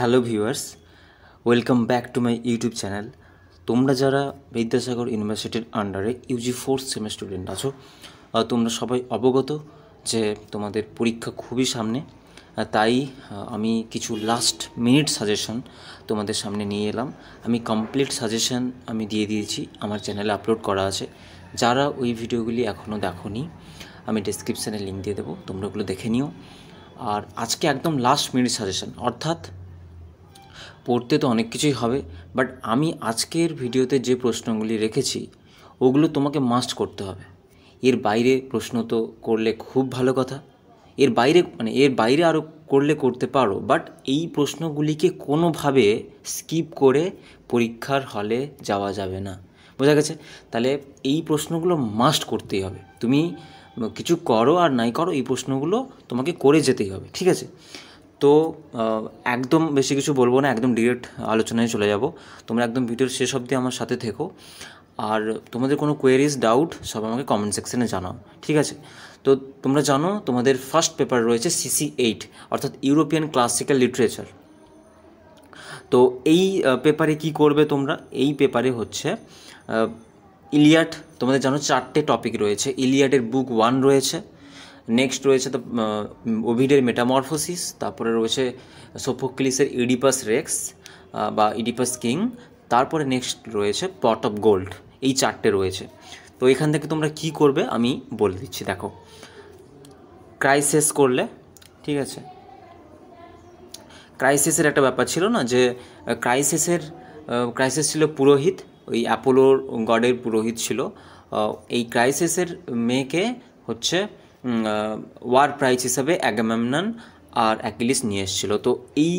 Hello viewers, welcome back to my YouTube channel. তোমরা যারা বিদ্যাসাগর ইউনিভার্সিটির আন্ডারে ইউজি ফোর্থ সেমেস্টার স্টুডেন্ট আছো, তোমরা সবাই অবগত যে তোমাদের পরীক্ষা খুবই সামনে। তাই আমি কিছু লাস্ট মিনিট সাজেশন তোমাদের সামনে নিয়ে এলাম। আমি কমপ্লিট সাজেশন আমি দিয়ে দিয়েছি, আমার চ্যানেলে আপলোড করা আছে। যারা ওই ভিডিওগুলি এখনও দেখোনি, আমি ডেসক্রিপশানে লিঙ্ক দিয়ে দেবো, তোমরা ওগুলো দেখে নিও। আর আজকে একদম লাস্ট মিনিট সাজেশন, অর্থাৎ পড়তে তো অনেক কিছুই হবে, বাট আমি আজকের ভিডিওতে যে প্রশ্নগুলি রেখেছি ওগুলো তোমাকে মাস্ট করতে হবে। এর বাইরে প্রশ্ন তো করলে খুব ভালো কথা, এর বাইরে আরও করলে করতে পারো, বাট এই প্রশ্নগুলিকে কোনোভাবে স্কিপ করে পরীক্ষার হলে যাওয়া যাবে না। বোঝা গেছে? তাহলে এই প্রশ্নগুলো মাস্ট করতেই হবে। তুমি কিছু করো আর নাই করো, এই প্রশ্নগুলো তোমাকে করে যেতেই হবে, ঠিক আছে? তো একদম বেশি কিছু বলবো না, একদম ডিরেক্ট আলোচনায় চলে যাব। তোমরা একদম ভিডিওর শেষ অবধি আমার সাথে থেকো, আর তোমাদের কোনো কোয়েরিজ ডাউট সব আমাকে কমেন্ট সেকশনে জানাও, ঠিক আছে? তো তোমরা জানো তোমাদের ফার্স্ট পেপার রয়েছে CC8, অর্থাৎ ইউরোপিয়ান ক্লাসিক্যাল লিটারেচার। তো এই পেপারে কি করবে তোমরা? এই পেপারে হচ্ছে ইলিয়াড, তোমাদের জানো 4টে টপিক রয়েছে। ইলিয়াডের বুক 1 রয়েছে, নেক্সট রয়েছে তো ওভিডের মেটামরফোসিস, তারপরে রয়েছে সোফোক্লিসের ইডিপাস রেক্স বা ইডিপাস কিং, তারপরে নেক্সট রয়েছে পট অফ গোল্ড। এই 4টে রয়েছে। তো এখান থেকে তোমরা কি করবে আমি বলে দিচ্ছি। দেখো, ক্রাইসিস করলে, ঠিক আছে? ক্রাইসিসের একটা ব্যাপার ছিল না, যে ক্রাইসিস ছিল পুরোহিত, ওই অ্যাপোলোর গডের পুরোহিত ছিল। এই ক্রাইসিসের মেয়েকে হচ্ছে ওয়ার প্রাইজ হিসাবে অ্যাগামেমনন আর অ্যাকিলিস নিয়ে এসেছিলো। তো এই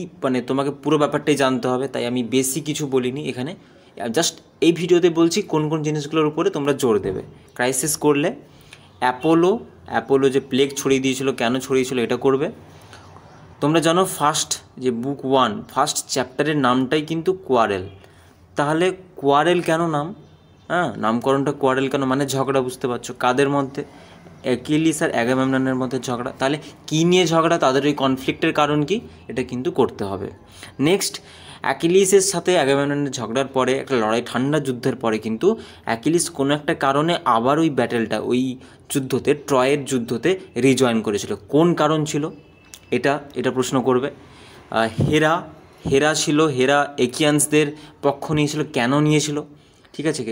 তোমাকে পুরো ব্যাপারটাই জানতে হবে, তাই আমি বেশি কিছু বলিনি এখানে, জাস্ট এই ভিডিওতে বলছি কোন কোন জিনিসগুলোর উপরে তোমরা জোর দেবে। ক্রাইসিস করলে অ্যাপোলো যে প্লেগ ছড়িয়ে দিয়েছিল, কেন ছড়িয়েছিল এটা করবে। তোমরা জানো ফার্স্ট যে বুক 1 ফার্স্ট চ্যাপ্টারের নামটাই কিন্তু কোয়ারেল। তাহলে কোয়ারেল কেন নাম? নামকরণটা কোয়ারেল কেন? মানে ঝগড়া, বুঝতে পারছো? কাদের মধ্যে? অ্যাকিলিস আর অ্যাগামেমননের মধ্যে ঝগড়া। তাহলে কী নিয়ে ঝগড়া, তাদের ওই কনফ্লিক্টের কারণ কি, এটা কিন্তু করতে হবে। নেক্সট, অ্যাকিলিসের সাথে অ্যাগামেমননের ঝগড়ার পরে, একটা লড়াই, ঠান্ডা যুদ্ধের পরে কিন্তু অ্যাকিলিস কোনো একটা কারণে আবার ওই ব্যাটেলটা, ওই যুদ্ধতে, ট্রয়ের যুদ্ধতে রিজয়েন করেছিল। কোন কারণ ছিল এটা প্রশ্ন করবে। হেরা একিয়ান্সদের পক্ষ নিয়েছিল, কেন নিয়েছিল, ঠিক আছে?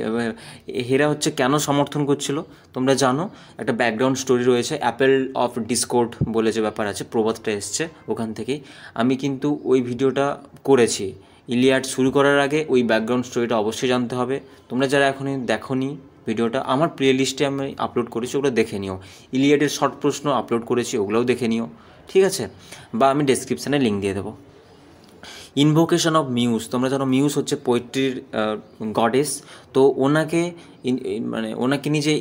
হেরা হচ্ছে কেন সমর্থন করছিল তোমরা জানো, একটা ব্যাকগ্রাউন্ড স্টোরি রয়েছে। অ্যাপেল অফ ডিসকোর্ড বলে যে ব্যাপার আছে, প্রবাদটা এসছে ওখান থেকেই। আমি কিন্তু ওই ভিডিওটা করেছি। ইলিয়াড শুরু করার আগে ওই ব্যাকগ্রাউন্ড স্টোরিটা অবশ্যই জানতে হবে। তোমরা যারা এখনই দেখোনি ভিডিওটা, আমার প্লে লিস্টে আমি আপলোড করেছি, ওগুলো দেখে নিও। ইলিয়াডের শর্ট প্রশ্ন আপলোড করেছি, ওগুলোও দেখে নিও, ঠিক আছে? বা আমি ডেসক্রিপশানে লিঙ্ক দিয়ে দেবো। ইনভোকেশন অফ মিউজ, তোমরা জানো মিউজ হচ্ছে পোয়েট্রির গডেস। তো ওনাকে নিয়ে যে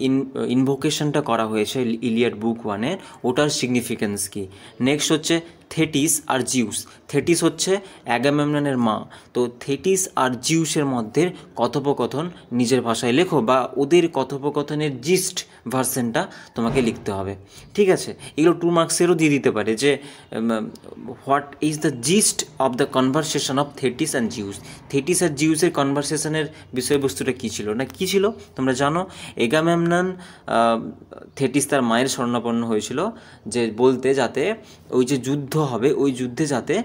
ইনভোকেশনটা করা হয়েছে ইলিয়াড বুক 1-এ, ওটার সিগনিফিকেন্স কী। নেক্সট হচ্ছে থেটিস আর জিউস। থেটিস হচ্ছে অ্যাগামেমননের মা। তো থেটিস আর জিউসের মধ্যে কথোপকথন নিজের ভাষায় লেখো, বা ওদের কথোপকথনের জিস্ট ভার্সনটা তোমাকে লিখতে হবে, ঠিক আছে? এগুলো 2 মার্কসেরও দিয়ে দিতে পারে, যে what is the gist of the conversation of Thetis and Zeus. Thetis আর জিউসের কনভারসেশনের বিষয়বস্তুটা কী ছিল না কী ছিল তোমরা জানো। অ্যাগামেমনন থেটিস তার মায়ের শরণাপন্ন হয়েছিল, যে বলতে, যাতে ওই যে যুদ্ধ হবে, ওই যুদ্ধে যাতে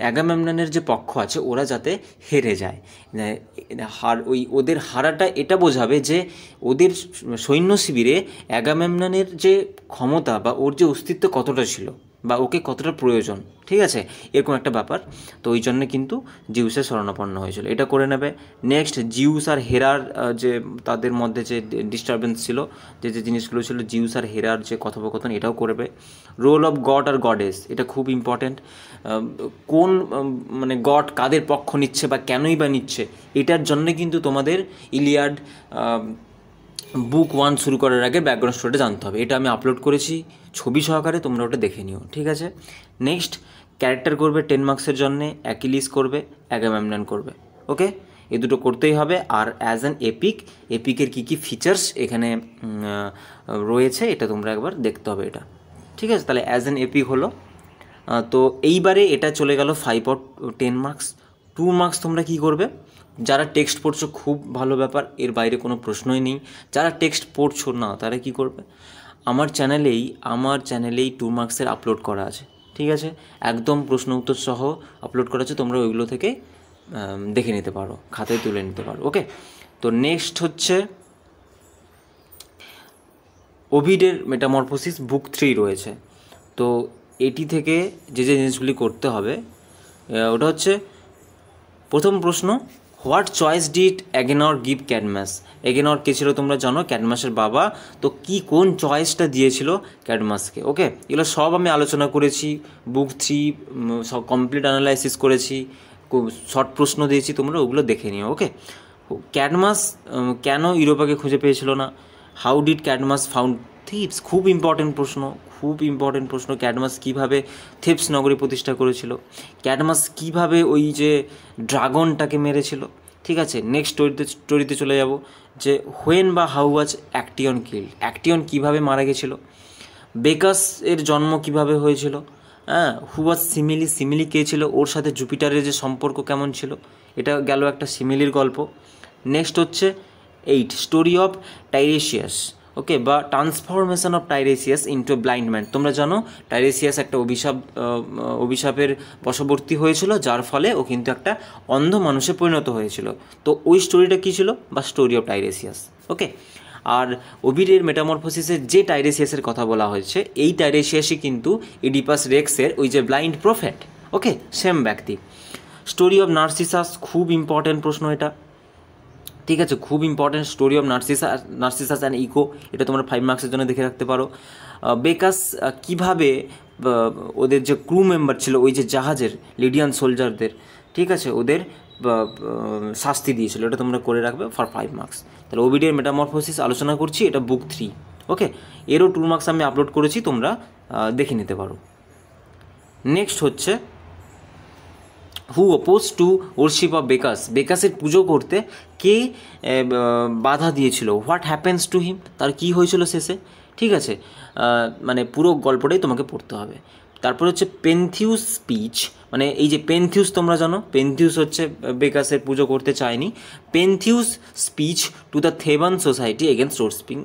অ্যাগামেমননের যে পক্ষ আছে ওরা যাতে হেরে যায়। ওদের হারাটা এটা বোঝাবে যে ওদের সৈন্য শিবিরে অ্যাগামেমননের যে ক্ষমতা বা ওর যে অস্তিত্ব কতটা ছিল, বা ওকে কতটা প্রয়োজন, ঠিক আছে? এরকম একটা ব্যাপার। তো ওই জন্যে কিন্তু জিউসের শরণাপন্ন হয়েছিল, এটা করে নেবে। নেক্সট, জিউস আর হেরার যে তাদের মধ্যে যে ডিস্টারবেন্স ছিল, যে জিনিসগুলো ছিল, জিউস আর হেরার যে কথোপকথন, এটাও করবে। রোল অফ গড আর গডেস, এটা খুব ইম্পর্ট্যান্ট। কোন গড কাদের পক্ষ নিচ্ছে বা কেনই বা নিচ্ছে, এটার জন্যে কিন্তু তোমাদের ইলিয়াড বুক 1 শুরু করার আগে ব্যাকগ্রাউন্ড স্টোরিটা জানতে হবে। এটা আমি আপলোড করেছি ছবি সহকারে, তোমরা ওটা দেখে নিও, ঠিক আছে? নেক্সট, ক্যারেক্টার করবে 10 মার্কসের জন্যে, অ্যাকিলিস করবে, অ্যাগামেমনন করবে, ওকে? এই দুটো করতেই হবে। আর অ্যাজ অ্যান এপিকের কী কী ফিচার্স এখানে রয়েছে, এটা তোমরা একবার দেখতে হবে এটা, ঠিক আছে? তাহলে অ্যাজ অ্যান এপিক হলো তো এইবারে এটা চলে গেল 5 or 10 মার্কস। 2 মার্কস তোমরা কি করবে, যারা টেক্সট পড়ছো খুব ভালো ব্যাপার, এর বাইরে কোনো প্রশ্নই নেই। যারা টেক্সট পড়ছো না তারা কি করবে, আমার চ্যানেলেই 2 মার্কসের আপলোড করা আছে, ঠিক আছে, একদম প্রশ্ন উত্তর সহ আপলোড করা আছে, তোমরা ওইগুলো থেকে দেখে নিতে পারো, খাতায় তুলে নিতে পারো। ওকে, তো নেক্সট হচ্ছে ওভিডের মেটামরফোসিস বুক 3 রয়েছে। তো এটি থেকে যে জিনিসগুলি করতে হবে ওটা হচ্ছে প্রথম প্রশ্ন, হোয়াট চয়েস ডিড অ্যাগেনর গিভ ক্যাডমাস। অ্যাগেনর কে ছিল তোমরা জানো, ক্যাডমাসের বাবা। তো কোন চয়েসটা দিয়েছিল ক্যাডমাসকে। ওকে, এগুলো সব আমি আলোচনা করেছি, বুক 3 সব কমপ্লিট অ্যানালাইসিস করেছি, শর্ট প্রশ্ন দিয়েছি, তোমরা ওগুলো দেখে নিও। ওকে, ক্যাডমাস কেন ইউরোপাকে খুঁজে পেয়েছিল না, হাউ ডিড ক্যাডমাস ফাউন্ড থিপস, খুব ইম্পর্টেন্ট প্রশ্ন। ক্যাডমাস কীভাবে থেপস নগরী প্রতিষ্ঠা করেছিল, ক্যাডমাস কীভাবে ওই যে ড্রাগনটাকে মেরেছিল। ঠিক আছে, নেক্সট স্টোরিতে চলে যাব, যে হোয়েন বা হাউ ওয়াজ অ্যাক্টিয়ন কিল্ড, অ্যাক্টিয়ন কীভাবে মারা গেছিল, বেকাস এর জন্ম কিভাবে হয়েছিল, হ্যাঁ, হু ওয়াজ সিমিলি কে ছিল, ওর সাথে জুপিটারের যে সম্পর্ক কেমন ছিল, এটা গেল একটা সিমিলির গল্প। নেক্সট হচ্ছে 8 স্টোরি অফ টাইরেসিয়াস। ওকে, বা transformation of Tiresias into blind man. তোমরা জানো টাইরেসিয়াস একটা অভিশাপের বশবর্তী হয়েছিল, যার ফলে ও কিন্তু একটা অন্ধ মানুষে পরিণত হয়েছিল। তো ওই স্টোরিটা কী ছিল, বা স্টোরি অফ টাইরেসিয়াস। ওকে, আর ওভিডের মেটামরফোসিসের যে টাইরেসিয়াসের কথা বলা হয়েছে, এই টাইরেসিয়াসই কিন্তু ইডিপাস রেক্সের ওই যে ব্লাইন্ড প্রফেট। ওকে, সেম ব্যক্তি। স্টোরি অফ নার্সিসাস, খুব ইম্পর্ট্যান্ট প্রশ্ন এটা, ঠিক আছে, খুব important. Story of Narcissus and Echo, এটা তোমরা 5 মার্কসের জন্য দেখে রাখতে পারো। বেকাস কীভাবে ওদের যে ক্রু মেম্বার ছিল ওই যে জাহাজের লিডিয়ান সোলজারদের, ঠিক আছে, ওদের শাস্তি দিয়েছিল, এটা তোমরা করে রাখবে ফর 5 মার্কস। তাহলে ওভিডের মেটামরফোসিস আলোচনা করছি, এটা বুক 3। ওকে, এরও 2 মার্কস আমি আপলোড করেছি, তোমরা দেখে নিতে পারো। নেক্সট হচ্ছে who oppose to worship of Bacchus, বেকাসের পুজো করতে কে বাধা দিয়েছিল, হোয়াট হ্যাপেন্স টু হিম, তার কী হয়েছিল শেষে। ঠিক আছে, মানে পুরো গল্পটাই তোমাকে পড়তে হবে। তারপর হচ্ছে পেনথিউস স্পিচ, মানে এই যে পেনথিউস তোমরা জানো, পেনথিউস হচ্ছে বেকাসের পুজো করতে চায়নি। Pentheus speech to the Theban society against worshipping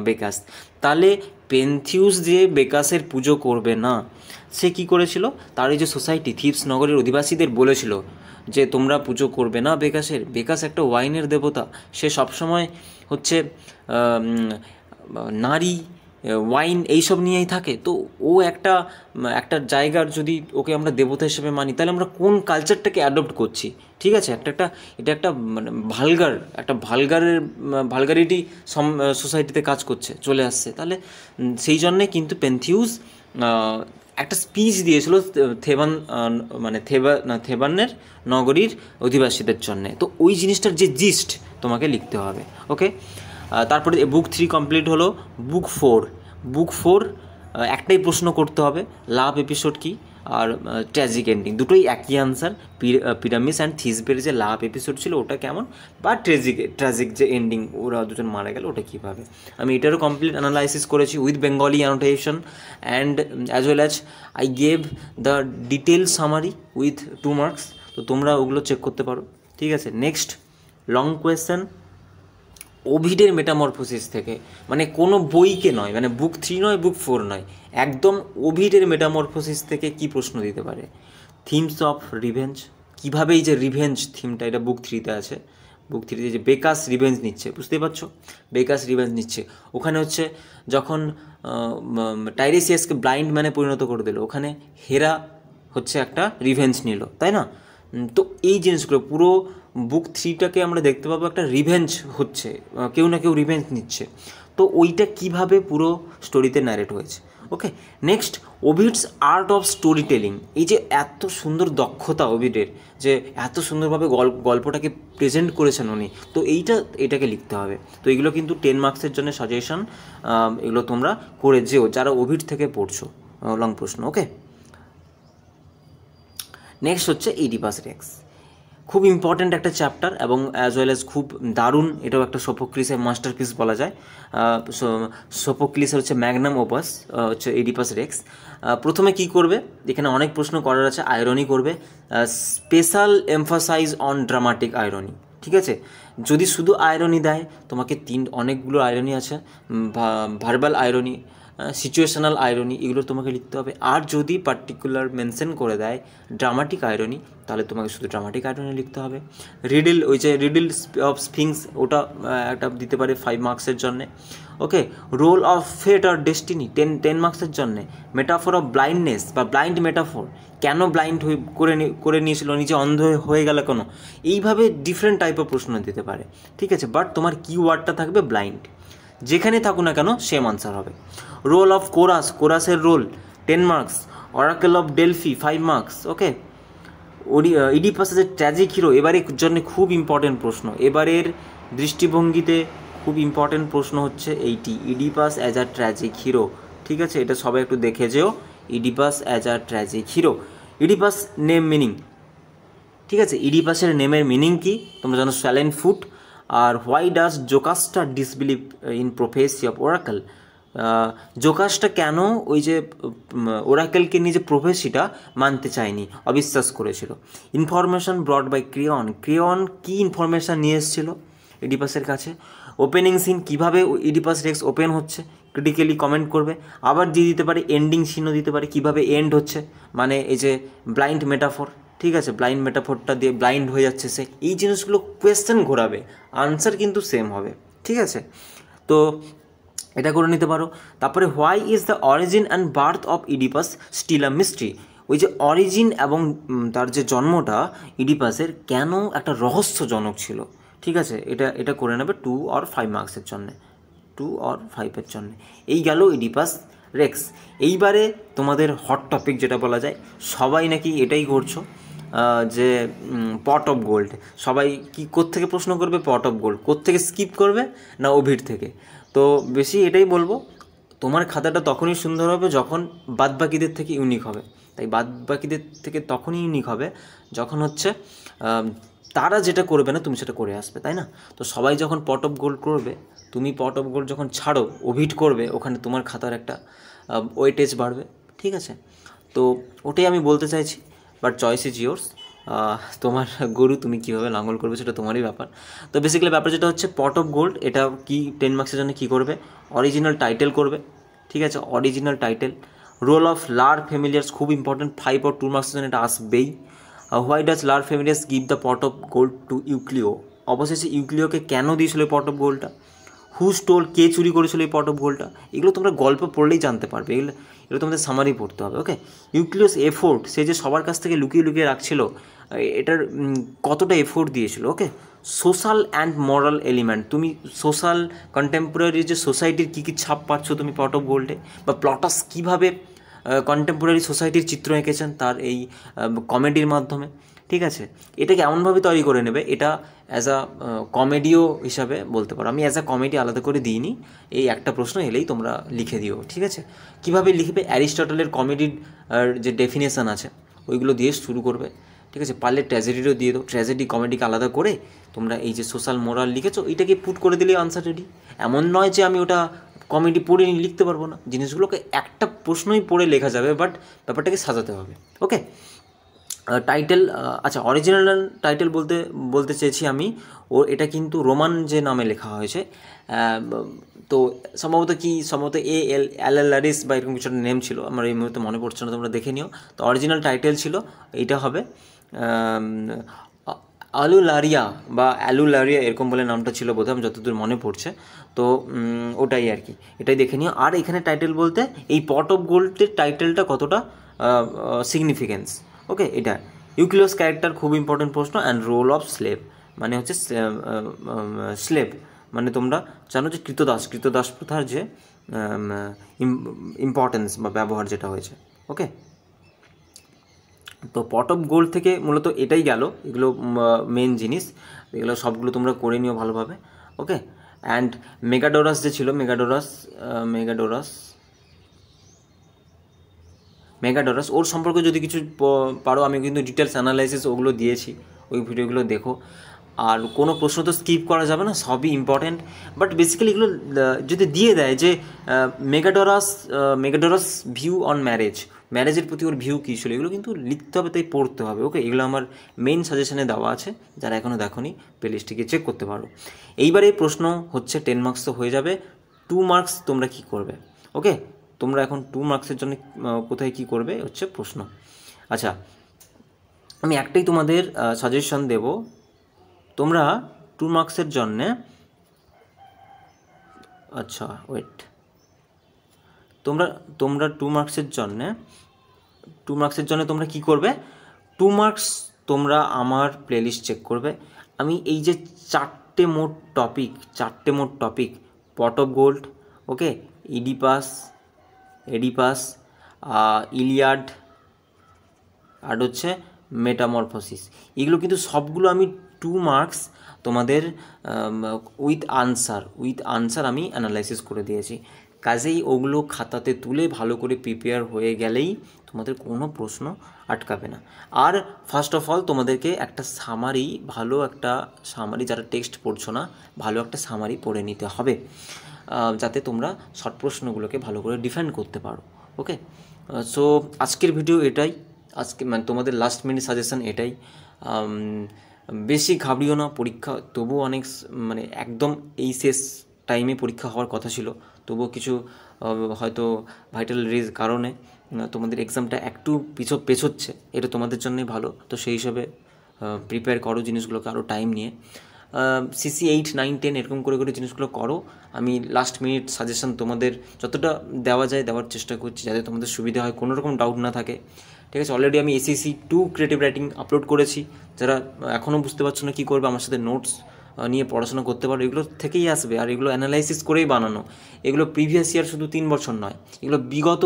Bacchus. তাহলে পেনথিউস যে বেকাসের পুজো করবে না, সে কি করেছিল, তার এই যে সোসাইটি থিপস নগরের অধিবাসীদের বলেছিল যে তোমরা পুজো করবে না বেকাসের। বেকাস একটা ওয়াইনের দেবতা, সে সবসময় হচ্ছে নারী, ওয়াইন এইসব নিয়েই থাকে। তো ও একটা জায়গার যদি ওকে আমরা দেবতা হিসেবে মানি, তাহলে আমরা কোন কালচারটাকে অ্যাডপ্ট করছি। ঠিক আছে, এটা একটা মানে ভালগারিটি সোসাইটিতে কাজ করছে, চলে আসছে। তাহলে সেই জন্যে কিন্তু পেনথিউস একটা স্পিচ দিয়েছিল থেবানের নগরীর অধিবাসীদের জন্যে। তো ওই জিনিসটার যে জিস্ট তোমাকে লিখতে হবে। ওকে, তারপরে বুক 3 কমপ্লিট হলো। বুক ফোর একটাই প্রশ্ন করতে হবে, লাভ এপিসোড কি আর ট্র্যাজিক এন্ডিং, দুটোই একই আনসার। পিরামিস অ্যান্ড থিসবের যে লাভ এপিসোড ছিল ওটা কেমন, বা ট্র্যাজিক যে এন্ডিং, ওরা দুজন মারা গেল, ওটা কীভাবে। আমি এটারও কমপ্লিট অ্যানালাইসিস করেছি with Bengali annotation and as well as I gave the detail summary with 2 marks. তো তোমরা ওগুলো চেক করতে পারো। ঠিক আছে, নেক্সট লং কোয়েশ্চেন ওভিডের মেটামরফোসিস থেকে, মানে কোনো বইকে নয়, মানে বুক 3 নয়, বুক 4 নয়, একদম ওভিডের মেটামরফোসিস থেকে কি প্রশ্ন দিতে পারে। থিমস অফ রিভেঞ্জ, কীভাবে এই যে রিভেঞ্জ থিমটা, এটা বুক 3-তে আছে। বুক 3-তে যে বেকাস রিভেঞ্জ নিচ্ছে, বুঝতেই পারছো, বেকাস রিভেঞ্জ নিচ্ছে। ওখানে হচ্ছে যখন টাইরেসিয়াসকে ব্লাইন্ড ম্যানে পরিণত করে দিল, ওখানে হেরা হচ্ছে একটা রিভেঞ্জ নিল, তাই না। তো এই জিনিসগুলো পুরো বুক 3টাকে আমরা দেখতে পাবো একটা রিভেঞ্জ হচ্ছে, কেউ না কেউ রিভেঞ্জ নিচ্ছে। তো ওইটা কিভাবে পুরো স্টোরিতে ন্যারেট হয়েছে। Okay, next Ovid's art of storytelling, এই যে এত সুন্দর দক্ষতা ওভিডের, যে এত সুন্দরভাবে গল্পটাকে প্রেজেন্ট করেছেন উনি, তো এটাকে লিখতে হবে। তো এগুলো কিন্তু 10 মার্কসের জন্য সাজেশন, এগুলো তোমরা করে যেও যারা ওভিড থেকে পড়ছো, লং প্রশ্ন। ওকে, নেক্সট হচ্ছে ইডিপাস রেক্স। খুব ইম্পর্ট্যান্ট একটা চ্যাপ্টার এবং অ্যাজ ওয়েল অ্যাজ খুব দারুণ, এটাও একটা সোফোক্লিসের মাস্টারপিস বলা যায়। সোফোক্লিসের হচ্ছে ম্যাগনাম ওপাস হচ্ছে ইডিপাস রেক্স। প্রথমে কি করবে, এখানে অনেক প্রশ্ন করার আছে, আয়রনি করবে, special emphasise on dramatic irony. ঠিক আছে, যদি শুধু আয়রনি দেয় তোমাকে অনেকগুলো আয়রনি আছে, ভার্বাল আয়রনি, সিচুয়েশনাল আয়রনি, এগুলো তোমাকে লিখতে হবে। আর যদি পার্টিকুলার মেনশন করে দেয় ড্রামাটিক আয়রনি, তাহলে তোমাকে শুধু ড্রামাটিক আয়রনি লিখতে হবে। রিডল, ওই যে রিডল অফ স্ফিংস, ওটা একটা দিতে পারে 5 মার্কসের জন্যে। ওকে, রোল অফ ফেট আর ডেস্টিনি 10 মার্কসের জন্যে। মেটাফোর অফ ব্লাইন্ডনেস বা ব্লাইন্ড মেটাফোর, কেন ব্লাইন্ড করে নিয়েছিল, নিজে অন্ধ হয়ে গেল কেন, এইভাবে ডিফারেন্ট টাইপের প্রশ্ন দিতে পারে। ঠিক আছে, বাট তোমার কিওয়ার্ডটা থাকবে ব্লাইন্ড, যেখানে থাকুক না কেন সেম আনসার হবে। রোল অফ কোরাস, কোরাসের role 10 marks. Oracle of Delphi 5 marks. Okay, ইডিপাসের ট্র্যাজিক হিরো এবারের জন্য খুব ইম্পর্টেন্ট প্রশ্ন, এবারের দৃষ্টিভঙ্গিতে খুব ইম্পর্টেন্ট প্রশ্ন হচ্ছে এইটি, Oedipus as a tragic hero. ঠিক আছে, এটা সবাই একটু দেখে যেও, Oedipus as a tragic hero. Oedipus name meaning, ঠিক আছে, ইডিপাসের নেমের মিনিং কি তোমরা জানো, স্যালেন ফুট। আর why does Jocasta disbelieve in prophecy of oracle, Jocasta কেন ওই যে ওরাকেলকে নিয়ে যে প্রফেসিটা মানতে চায়নি, অবিশ্বাস করেছিল। Information brought by Creon, Creon কী ইনফরমেশান নিয়ে এসেছিলো ইডিপাসের কাছে। ওপেনিং সিন, কীভাবে ইডিপাস রেক্স ওপেন হচ্ছে, ক্রিটিক্যালি কমেন্ট করবে। আবার দিয়ে দিতে পারে এন্ডিং সিনও দিতে পারে, কীভাবে এন্ড হচ্ছে, মানে এই যে ব্লাইন্ড মেটাফোর। ঠিক আছে, ব্লাইন্ড মেটাফোরটা দিয়ে ব্লাইন্ড হয়ে যাচ্ছে সে, এই জিনিসগুলো কোয়েশ্চেন ঘোরাবে, আনসার কিন্তু সেম হবে। ঠিক আছে, তো এটা করে নিতে পারো। তারপরে why is the origin and birth of Oedipus still a mystery, ওই যে অরিজিন এবং তার যে জন্মটা ইডিপাসের কেন একটা রহস্যজনক ছিল। ঠিক আছে, এটা করে নেবে 2 or 5 মার্কসের জন্যে, 2 or 5-এর জন্যে। এই গেল ইডিপাস রেক্স। এইবারে তোমাদের হট টপিক যেটা বলা যায়, সবাই নাকি এটাই করছো যে পট অফ গোল্ড, সবাই কি কোত্থেকে প্রশ্ন করবে, পট অফ গোল্ড কোত্থেকে স্কিপ করবে না ওভিড থেকে। তো বেশি এটাই বলবো, তোমার খাতাটা তখনই সুন্দর হবে যখন বাদবাকিদের থেকে ইউনিক হবে। তাই বাদবাকিদের থেকে তখনই ইউনিক হবে যখন হচ্ছে তারা যেটা করবে না তুমি সেটা করে আসবে, তাই না? তো সবাই যখন পট অফ গোল্ড করবে, তুমি পট অফ গোল্ড যখন ছাড়ো, ওভিড করবে, ওখানে তোমার খাতার একটা ওয়েটেজ বাড়বে। ঠিক আছে, তো ওটাই আমি বলতে চাইছি, বাট চয়েস ইজ ইয়োর্স। তোমার গরু তুমি কীভাবে লাঙল করবে সেটা তোমারই ব্যাপার। তো বেসিক্যালি ব্যাপার যেটা হচ্ছে পট অফ গোল্ড, এটা কি 10 মার্কসের জন্য কী করবে, অরিজিনাল টাইটেল করবে। ঠিক আছে, original title. Role of Lar Familiaris খুব ইম্পর্টেন্ট, 5 or 2 মার্কসের জন্য এটা আসবেই। Why does Lar Familiaris give the pot of gold to Euclio, অবশেষে ইউক্লিওকে কেন দিয়েছিল এই পট অফ গোল্ডটা, হু স্টোল, কে চুরি করেছিল এই পট অফ গোল্ডটা, এগুলো তোমরা গল্প পড়লেই জানতে পারবে, এগুলো তোমাদের সামারি পড়তে হবে। ওকে, ইউক্লিয়াস এফোর্ট, সে যে সবার কাছ থেকে লুকিয়ে লুকিয়ে রাখছিল, এটার কতটা এফোর্ট দিয়েছিল। ওকে, সোশ্যাল অ্যান্ড মরাল এলিমেন্ট, তুমি সোশ্যাল কন্টেম্পোরারি যে সোসাইটির কী কী ছাপ পাচ্ছ তুমি পট অফ গোল্ডে, বা প্লটাস কীভাবে কন্টেম্পোরারি সোসাইটির চিত্র এঁকেছেন তার এই কমেডির মাধ্যমে। ঠিক আছে, এটাকে এমনভাবে তৈরি করে নেবে, এটা অ্যাজ আ কমেডিও হিসাবে বলতে পারো। আমি অ্যাজ আ কমেডি আলাদা করে দিইনি, এই একটা প্রশ্ন এলেই তোমরা লিখে দিও। ঠিক আছে, কীভাবে লিখবে, অ্যারিস্টটলের কমেডির যে ডেফিনেশান আছে ওইগুলো দিয়ে শুরু করবে। ঠিক আছে, পারলে ট্র্যাজেডিরও দিয়ে দাও, ট্র্যাজেডি কমেডিকে আলাদা করে তোমরা এই যে সোশ্যাল মোরাল লিখেছো এইটাকে পুট করে দিলেই আনসার রেডি। এমন নয় যে আমি ওটা কমেডি পড়ে লিখতে পারবো না, জিনিসগুলোকে একটা প্রশ্নই পড়ে লেখা যাবে, বাট ব্যাপারটাকে সাজাতে হবে। ওকে, টাইটেল, আচ্ছা অরিজিনাল টাইটেল বলতে চেয়েছি আমি, এটা কিন্তু রোমান যে নামে লেখা হয়েছে, তো সম্ভবত এল বা এরকম কিছু একটা নেম ছিল, আমার এই মুহূর্তে মনে পড়ছে না, তোমরা দেখে নিও। তো অরিজিনাল টাইটেল ছিল এইটা হবে আলুলারিয়া বা অ্যালুলারিয়া, এরকম বলে নামটা ছিল বোধহয়, আমি যতদূর মনে পড়ছে। তো ওটাই আর কি, এটাই দেখে নিও। আর এখানে টাইটেল বলতে এই পট অফ গোল্ডের টাইটেলটা কতটা সিগনিফিকেন্স। ওকে, এটা ইউক্লিয়াস ক্যারেক্টার খুব ইম্পর্টেন্ট প্রশ্ন। অ্যান্ড রোল অফ স্লেভ, মানে হচ্ছে স্লেভ মানে তোমরা জানো যে কৃতদাস প্রথার যে ইম্পর্টেন্স বা ব্যবহার যেটা হয়েছে। ওকে, তো পট অফ গোল্ড থেকে মূলত এটাই গেল, এগুলো মেন জিনিস, এগুলো সবগুলো তোমরা করে নিও ভালোভাবে। ওকে, অ্যান্ড মেগাডোরাস যে ছিল, মেগাডোরাস ওর সম্পর্কে যদি কিছু পারো, আমি কিন্তু ডিটেলস অ্যানালাইসিস ওগুলো দিয়েছি। ওই ভিডিওগুলো দেখো। আর কোনো প্রশ্ন তো স্কিপ করা যাবে না, সবই ইম্পর্ট্যান্ট। বাট বেসিক্যালি এগুলো যদি দিয়ে দেয় যে মেগাডরাস ভিউ অন ম্যারেজের প্রতি ওর ভিউ কী ছিল, এগুলো কিন্তু লিখতে হবে, তাই পড়তে হবে। ওকে, এগুলো আমার মেইন সাজেশনে দেওয়া আছে, যারা এখনও দেখোনি প্লেলিস্টটিকে চেক করতে পারো। এইবারে প্রশ্ন হচ্ছে 10 মার্কস তো হয়ে যাবে, 2 মার্কস তোমরা কি করবে? ওকে, তোমরা এখন 2 মার্কসের জন্য কোথায় কি করবে হচ্ছে প্রশ্ন। আচ্ছা, আমি একটাই তোমাদের সাজেশন দেব, তোমরা 2 মার্কসের জন্যে, আচ্ছা ওয়েট, তোমরা 2 মার্কসের জন্য তোমরা কি করবে? 2 মার্কস তোমরা আমার প্লেলিস্ট চেক করবে। আমি এই যে 4টে মোট topic, pot of gold, okay, Oedipus, Iliad, আর হচ্ছে মেটামরফোসিস, এগুলো কিন্তু সবগুলো আমি 2 মার্কস তোমাদের উইথ আনসার আমি অ্যানালাইসিস করে দিয়েছি। কাজেই ওগুলো খাতাতে তুলে ভালো করে প্রিপেয়ার হয়ে গেলেই তোমাদের কোনো প্রশ্ন আটকাবে না। আর ফার্স্ট অফ অল তোমাদেরকে একটা ভালো একটা সামারি, যারা টেক্সট পড়ছো না, ভালো একটা সামারি পড়ে নিতে হবে, যাতে তোমরা শর্ট প্রশ্নগুলোকে ভালো করে ডিফেন্ড করতে পারো। ওকে, সো আজকের ভিডিও এটাই, মানে তোমাদের লাস্ট মিনিট সাজেশন এটাই। বেশি ঘাবড়িও না, পরীক্ষা তবুও অনেক, মানে একদম এই শেষ টাইমে পরীক্ষা হওয়ার কথা ছিল, তবুও কিছু হয়তো ভাইটাল কারণে তোমাদের এক্সামটা একটু পেছোচ্ছে, এটা তোমাদের জন্যই ভালো। তো সেই হিসাবে প্রিপেয়ার করো জিনিসগুলোকে আরও টাইম নিয়ে, CC 8, 9, 10 এরকম করে জিনিসগুলো করো। আমি লাস্ট মিনিট সাজেশন তোমাদের যতটা দেওয়া যায় দেওয়ার চেষ্টা করছি, যাতে তোমাদের সুবিধা হয়, কোনো রকম ডাউট না থাকে। ঠিক আছে, অলরেডি আমি SSC 2 ক্রিয়েটিভ রাইটিং আপলোড করেছি, যারা এখনও বুঝতে পারছো না কী করবে, আমার সাথে নোটস নিয়ে পড়াশোনা করতে পারো, এগুলো থেকেই আসবে। আর এগুলো অ্যানালাইসিস করেই বানানো, এগুলো প্রিভিয়াস ইয়ার শুধু 3 বছর নয়, এগুলো বিগত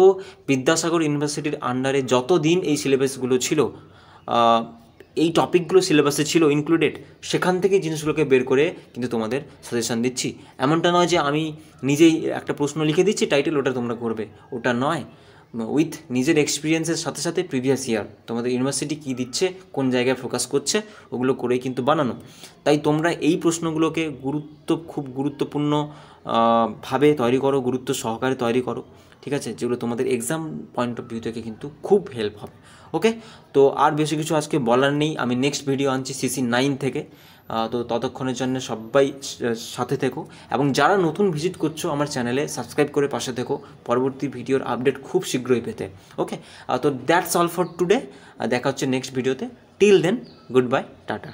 বিদ্যাসাগর ইউনিভার্সিটির আন্ডারে যত দিন এই সিলেবাসগুলো ছিল, এই টপিকগুলো সিলেবাসে ছিল ইনক্লুডেড, সেখান থেকে জিনিসগুলোকে বের করে কিন্তু তোমাদের সাজেশান দিচ্ছি। এমনটা নয় যে আমি নিজেই একটা প্রশ্ন লিখে দিচ্ছি, টাইটেল ওটা তোমরা করবে, ওটা নয়। উইথ নিজের এক্সপিরিয়েন্সের সাথে সাথে প্রিভিয়াস ইয়ার তোমাদের ইউনিভার্সিটি কী দিচ্ছে, কোন জায়গায় ফোকাস করছে, ওগুলো করেই কিন্তু বানানো। তাই তোমরা এই প্রশ্নগুলোকে খুব গুরুত্বপূর্ণ ভাবে তৈরি করো, গুরুত্ব সহকারে তৈরি করো, ঠিক আছে, যেগুলো তোমাদের এক্সাম পয়েন্ট অফ ভিউ থেকে কিন্তু খুব হেল্প হবে। ওকে, তো আর বেশি কিছু আজকে বলার নেই, আমি নেক্সট ভিডিও আনছি CC 9 থেকে। তো ততক্ষণের জন্য সবাই সাথে থেকো, এবং যারা নতুন ভিজিট করছো আমার চ্যানেলে সাবস্ক্রাইব করে পাশে থেকো পরবর্তী ভিডিওর আপডেট খুব শীঘ্রই পেতে। ওকে, তো দ্যাটস অল ফর টুডে, দেখা হচ্ছে নেক্সট ভিডিওতে। Till then, good bye, tata.